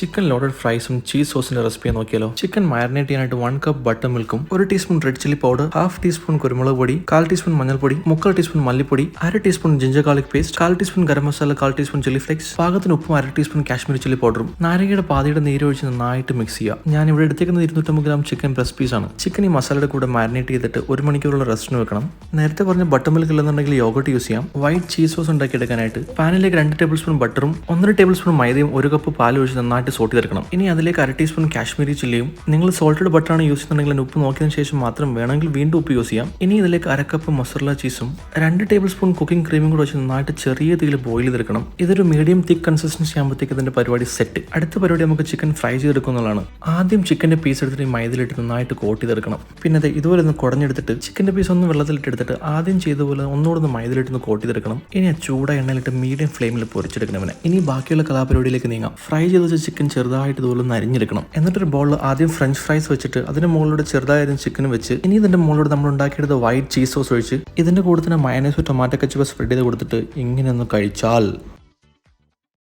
Chicken loaded ഫ്രൈസും cheese സോസിന്റെ recipe നോക്കിയാലോ. ചിക്കൻ മാരിനേറ്റ് ചെയ്യാനായിട്ട് 1 കപ്പ് ബട്ടർ മിൽക്കും 1 teaspoon red chilli powder, 1/2 teaspoon കുരുമുളക് പൊടി, 1/4 ടീസ്പൂൺ മഞ്ഞൾപ്പൊടി, 3/4 ടീസ്പൂൺ മല്ലിപ്പൊടി, 1/2 teaspoon ginger garlic paste, 1/4 teaspoon garam masala, 1/4 teaspoon chilli flakes, പാകത്തിന് ഉപ്പും 1/2 ടീസ്പൂൺ കാശ്മീരി ചില്ലി പൗഡറും, നാരങ്ങയുടെ പാതിയുടെ നീര് ഒഴിച്ച് നന്നായിട്ട് മിക്സ് ചെയ്യുക. ഞാൻ ഇവിടെ എടുത്തേക്കുന്നത് 250 ഗ്രാം ചിക്കൻ ബ്രസ്റ്റ് പീസ് ആണ്. ചിക്കൻ ഈ മസാലയുടെ കൂടെ മാരിനേറ്റ് ചെയ്തിട്ട് 1 മണിക്കൂറുള്ള റെസ്റ്റിന് വെക്കണം. നേരത്തെ പറഞ്ഞ ബട്ടർ മിൽക്ക് ഇല്ലെന്നുണ്ടെങ്കിൽ യോഗട്ട് യൂസ് ചെയ്യാം. വൈറ്റ് ചീസ് സോസ് ഉണ്ടാക്കിയെടുക്കാനായിട്ട് പാനിലേക്ക് 2 ടേബിൾ സ്പൂൺ ബട്ടറും 1 ടേബിൾ സ്പൂൺ മൈദയും 1 കപ്പ് പാൽ ഒഴിച്ച് നന്നായിട്ട് സോട്ട് ചെയ്തെടുക്കണം. ഇനി അതിലേക്ക് 1/2 ടീസ്പൂൺ കാശ്മീരി ചില്ലിയും, നിങ്ങൾ സോൾട്ടഡ് ബട്ടറാണ് യൂസ് ചെയ്യുന്നുണ്ടെങ്കിൽ ഉപ്പ് നോക്കിയതിനു ശേഷം മാത്രം വേണമെങ്കിൽ വീണ്ടും ഉപ്പ് യൂസ് ചെയ്യാം. ഇനി ഇതിലേക്ക് 1/2 കപ്പ് മൊസറല്ല ചീസും 2 ടേബിൾ സ്പൂൺ കുക്കിംഗ് ക്രീമും കൂടെ വെച്ച് നന്നായിട്ട് ചെറിയ തീയിൽ ബോയിൽ ചെയ്തെടുക്കണം. ഇതൊരു മീഡിയം തിക്ക് കൺസിസ്റ്റൻസി ആകുമ്പോഴത്തേക്ക് ഇതിന്റെ പരിപാടി സെറ്റ്. അടുത്ത പരിപാടി നമുക്ക് ചിക്കൻ ഫ്രൈ ചെയ്തെടുക്കുന്നതാണ്. ആദ്യം ചിക്കന്റെ പീസ് എടുത്തിട്ട് മൈദയിലിട്ട് നന്നായിട്ട് കോട്ട് ചെയ്തെടുക്കണം. പിന്നെ ഇതുപോലെ ഒന്ന് കുടഞ്ഞെടുത്തിട്ട് ചിക്കന്റെ പീസ് ഒന്ന് വെള്ളത്തിലിട്ടെടുത്തിട്ട് ആദ്യം ചെയ്ത പോലെ ഒന്നുകൂടെ മൈദയിലിട്ട് കോട്ട് ചെയ്തെടുക്കണം. ഇനി ആ ചൂട എണ്ണയിലിട്ട് മീഡിയം ഫ്ലെയിമിൽ പൊരിച്ചെടുക്കണവനെ. ഇനി ബാക്കിയുള്ള കലാപരിപാടിയിലേക്ക് നീങ്ങാം. ഫ്രൈ ചെയ്ത് വെച്ച ചിക്കൻ ചെറുതായിട്ട് ഇതുപോലെ ഒന്ന് അരിഞ്ഞെടുക്കണം. എന്നിട്ടൊരു ബൗളിൽ ആദ്യം ഫ്രഞ്ച് ഫ്രൈസ് വെച്ചിട്ട് അതിന്റെ മുകളിലൂടെ ചെറുതായ ചിക്കൻ വെച്ച് ഇനി ഇതിന്റെ മുകളിലൂടെ നമ്മൾ ഉണ്ടാക്കിയെടുത്ത വൈറ്റ് ചീസ് സോസ് ഒഴിച്ച് ഇതിന്റെ കൂടെ തന്നെ മയണൈസ് ടൊമാറ്റോ കെച്ചപ്പ് സ്പ്രെഡ് ചെയ്ത് കൊടുത്തിട്ട് ഇങ്ങനെ ഒന്ന് കഴിച്ചാൽ